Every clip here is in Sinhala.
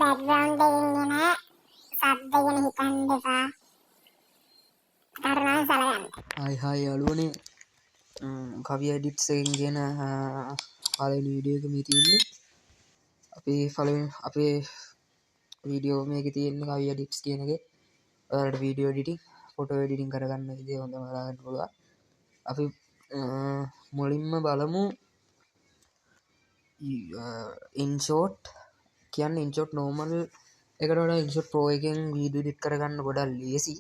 බෑග්ග්‍රවුන්ඩ් එකකින් එන ශබ්ද ගැන හිතන්න එපා. කරුණාවෙන් සලකන්න. හායි යාළුවනේ කවි එඩිට්ස් එකෙන් ගෙන පළවෙනි වීඩියෝ එක මේ තියෙන්නේ. අපේ වීඩියෝ මේකේ තියෙන්නේ කවි එඩිට්ස් කියන එකේ. ඔයාලට වීඩියෝ එඩිටින්, ෆොටෝ එඩිටින් කරගන්න විදිය හොඳම හොයාගන්න පුළුවන්. අපි මුලින්ම බලමු ඉන්ෂෝට් කියන්නේ ඉන්ෂෝට් නෝමල් එකට වඩා ඉන්ෂෝට් ප්‍රෝ එකෙන් වීඩියෝ එඩිට් කරගන්න ගොඩක් ලේසි.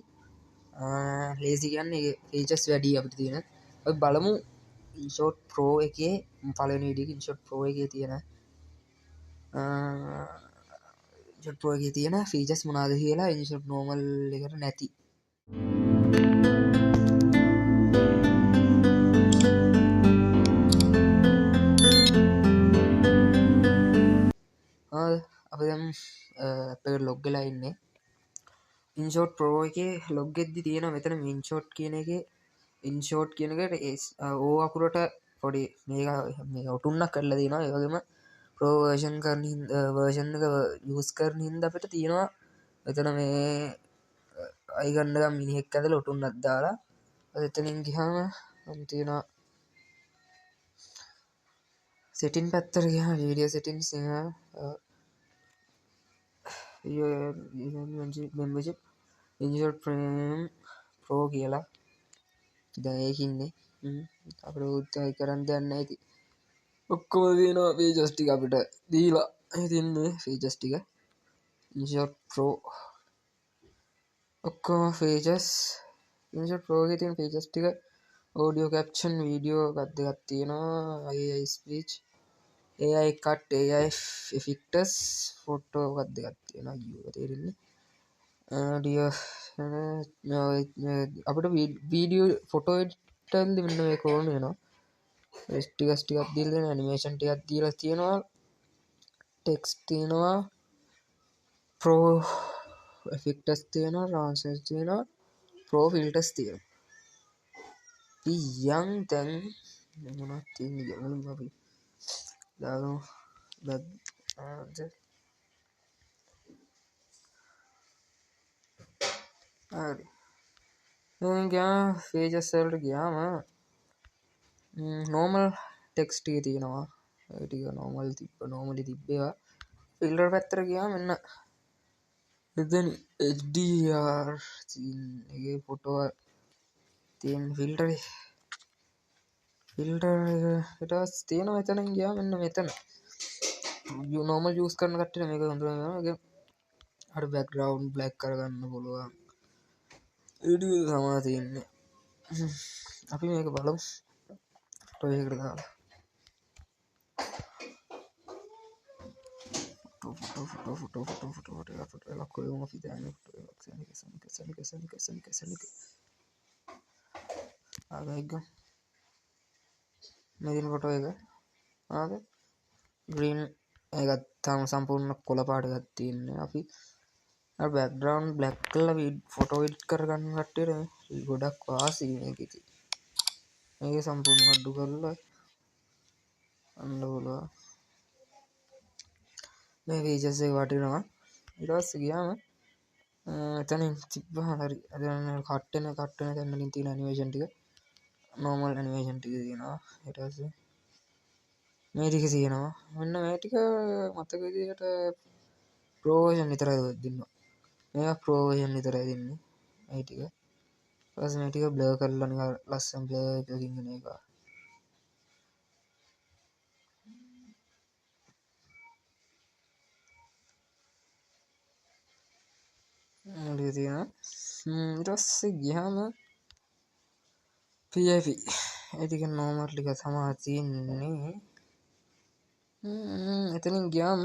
ලේසි කියන්නේ ෆීචර්ස් වැඩි අපිට තියෙන. අපි බලමු ඉන්ෂෝට් ප්‍රෝ එකේ පළවෙනි වීඩියෝ එකේ ඉන්ෂෝට් ප්‍රෝ එකේ තියෙන ඉන්ෂෝට් ප්‍රෝ එකේ තියෙන ෆීචර්ස් මොනවද කියලා ඉන්ෂෝට් නෝමල් එකට නැති. අපි දැන් ඇප් එකට ලොග් වෙලා ඉන්නේ. ඉන්ෂෝට් ප්‍රෝ එකේ ලොග් වෙද්දි තියෙනවා මෙතන ඉන්ෂෝට් කියන එකේ ඉන්ෂෝට් කියන එකට ඕ අකුරට පොඩි මේක ඔටුන්නක් කරලා තියෙනවා. ඒ වගේම ප්‍රෝ වර්ෂන් කරන වර්ෂන් එක යූස් කරන හින්දා අපිට තියෙනවා මෙතන මේ අයිකන් එක මිනිහෙක් ඇදලා ඔටුන්නක් දාලා එතනින් ගියාම තියෙනවා සෙටින් පැත්තට ගියාම වීඩියෝ සෙටින්ස් membership ඉන්ෂෝට් ප්‍රෝ කියලා දැන් ඒක ඉන්නේ. අපිට උත්සාහ කරන් දෙයක් නැහැ ඉතින්. ඔක්කොම තියෙනවා ෆීචර්ස් ටික අපිට දීලා. ඉතින් මේ ෆීචර්ස් ටික ඉන්ෂෝට් ප්‍රෝ ඔක්කොම ෆීචර්ස් ඉන්ෂෝට් ප්‍රෝ එකේ තියෙන ෆීචර්ස් ටික ඔඩියෝ කැප්ෂන් වීඩියෝ එකක් දෙකක් තියෙනවා. AI speech AI cut AI effects photo එකක් දෙකක් තියෙනවා. අයියෝ තේරෙන්නේ අපිට වීඩියෝ ෆොටෝ එඩිට් එකෙන්ද මෙන්න මේක ඕන වෙනවා. ස්ටිකර්ස් ටිකක් දීලා තියෙනවා, ඇනිමේෂන් ටිකක් දීලා තියෙනවා, ටෙක්ස්ට් තියෙනවා, ප්‍රෝ එෆෙක්ටස් තියෙනවා, ට්‍රාන්ස්ලේට් තියෙනවා, ප්‍රෝ ෆිල්ටර්ස් තියෙනවා. යම් දැන් මොනවද තියෙන්නේ කියලා අපි දාගමු. හරි. දැන් ගියා ෆීචර්ස් වලට ගියාම නෝමල් ටෙක්ස්ට් ටික තියෙනවා. ඒ ටික නෝමලි තිබ්බේවා. ෆිල්ටර් පැත්තට ගියාම මෙන්න එතන HDR එකේ ෆොටෝ තියෙන ෆිල්ටර් එක ඊට පස්සේ තියෙනවා එතනින් ගියාම මෙන්න මෙතන නෝමල් යූස් කරන කට්ටියට මේක හොඳට වෙනවා. අර බෑග්ග්‍රවුන්ඩ් බ්ලැක් කරගන්න පුළුවන්. ඒ ටික තමයි තියෙන්නේ. අපි මේක බලමු. ෆොටෝ එකකට දාලා ෆොටෝ එකක් කොහෙම අපි දාන්නේ ෆොටෝ එකක් සනික ආගයිග මේ ෆොටෝ එක ආද ග්‍රීන් එකත් තාම සම්පූර්ණ කොළ පාට එකක් තියෙන්නේ. අපි අර බෑග්ග්‍රවුන්ඩ් බ්ලැක් කරලා ෆොටෝ එඩිට් කරගන්න කට්ටියට ගොඩක් වාසි මේක ඉතින්. මේක සම්පූර්ණ අඩු කරලා අන්න බලවා මේ ෆීචර්ස් එක වටිනවා. ඊට පස්සේ ගියාම එතනින් තිබ්බම හරි අද කට් වෙන තැන් වලින් තියෙන ඇනිමේෂන් ටික නෝමල් ඇනිමේෂන් ටික තියෙනවා. ඊට පස්සේ මේ ටික තියෙනවා. මෙන්න මේ ටික මතක විදියට ප්‍රෝ වර්ෂන් විතරයි දෙන්නේ. මේක ප්‍රෝ වර්ෂන් විතරයි දෙන්නේ. මේ ටික. ඊට පස්සේ මේ ටික බ්ලර් කරලා නිකන් ලස්සන බ්ලර් එකකින් එන එක. ඊට තියෙනවා. ඊට පස්සේ ගියාම PIP ඒ ටික නෝමල් ටික තමයි තියෙන්නේ. එතනින් ගියාම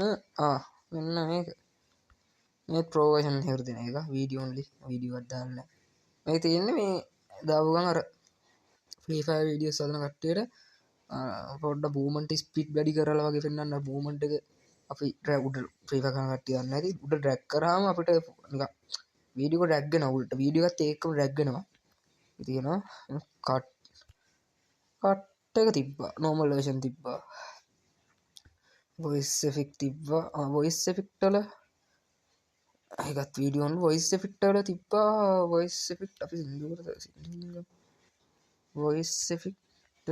මෙන්න මේක මේ ප්‍රෝ වර්ෂන් එකකට දෙන එක වීඩියෝ ඔන්ලි වීඩියෝ එකක් දාන්න. මේක තියෙන්නේ මේ දාපු ගමන් අර ෆ්‍රී ෆයර් වීඩියෝස් හදන කට්ටියට පොඩ්ඩක් මූවමන්ට් ස්පීඩ් වැඩි කරලා වගේ පෙන්නන්න මූවමන්ට් එක අපි උඩ ෆ්‍රී ෆයර් කරන කට්ටිය දන්නේ නැති උඩ ඩ්‍රැග් කරාම අපිට නිකන් වීඩියෝ එක ඩ්‍රැග් වෙනවා උඩට වීඩියෝ එකත් ඒකම ඩ්‍රැග් වෙනවා. තියෙනවා කට් එක තිබ්බා නෝමල් වර්ෂන් තිබ්බා. වොයිස් එෆෙක්ට් තිබ්බා. වොයිස් එෆෙක්ට් වල ඒකත් වීඩියෝන් වොයිස් එෆෙක්ට් වල තිබ්බා වොයිස් එෆෙක්ට් අපි සින්දුවකට වොයිස් එෆෙක්ට්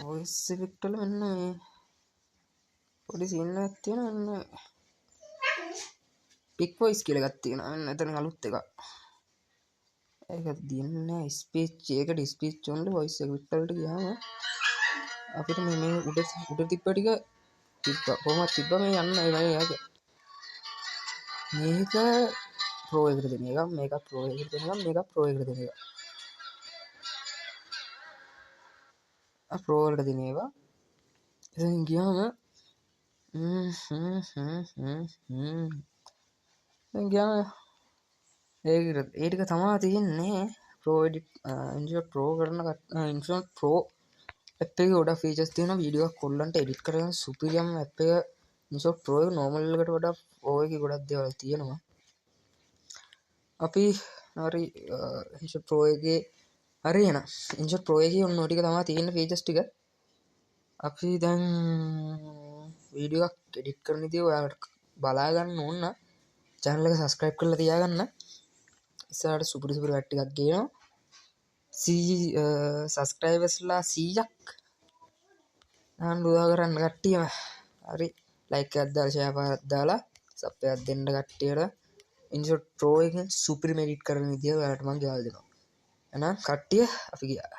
වොයිස් එෆෙක්ට් වල මෙන්න මේ පොඩි සීන් එකක් තියෙනවා මෙන්න පික් වොයිස් කියලා එකක් තියෙනවා මෙන්න එතන අලුත් එකක් ඒක දින්නේ ස්පීච් ඒකට ස්පීච් only වොයිස් එෆෙක්ට් වලට ගියාම අපිට මේ උඩ තිබ්බ ටික තිබ්බා කොහොමද තිබ්බා මේ යන්න ඒ වගේ යක මේක ප්‍රෝ එකට දෙන එක මේක ප්‍රෝ එකට දෙන එක මේක ප්‍රෝ එකට දෙන එක ප්‍රෝ වලට දෙන එක ඉතින් ගියාම දැන් ගියාම ඒක ටික තමයි තියෙන්නේ ප්‍රෝ එඩිට් ඉන්ෂොට් ප්‍රෝ කරන ඉන්ෂොට් ප්‍රෝ ඇප් එකේ ගොඩක් ෆීචර්ස් තියෙනවා වීඩියෝ එකක් කොල්ලන්ට එඩිට් කරගෙන සුපිරියම් ඇප් එක ඉන්ෂොට් ප්‍රෝ එක නෝමල් එකට වඩා ප්‍රෝ එකේ ගොඩක් දේවල් තියෙනවා අපි හරි ඉන්ෂොට් ප්‍රෝ එකේ හරි එන ඉන්ෂොට් ප්‍රෝ එකේ ඔන්න ඔය ටික තමයි තියෙන ෆීචර්ස් ටික අපි දැන් වීඩියෝ එකක් එඩිට් කරන විදිය ඔයාලට බලා ගන්න ඕන නම් channel එක subscribe කරලා තියාගන්න ඉස්සරහට සුපිරි වැඩ ටිකක් ගේනවා සබස්ක්‍රයිබර්ස්ලා 100ක් නාන්න උදා කරන්න කට්ටියම හරි ලයික් එකක් දාලා ෂෙයා එකක් දාලා සබ් එකක් දෙන්න කට්ටියට ඉන්ෂොට් ප්‍රෝ එකෙන් සුපිරි එඩිට් කරන විදිය ඔයාලට මම ගෙවල් දෙනවා එහෙනම් කට්ටිය අපි ගියා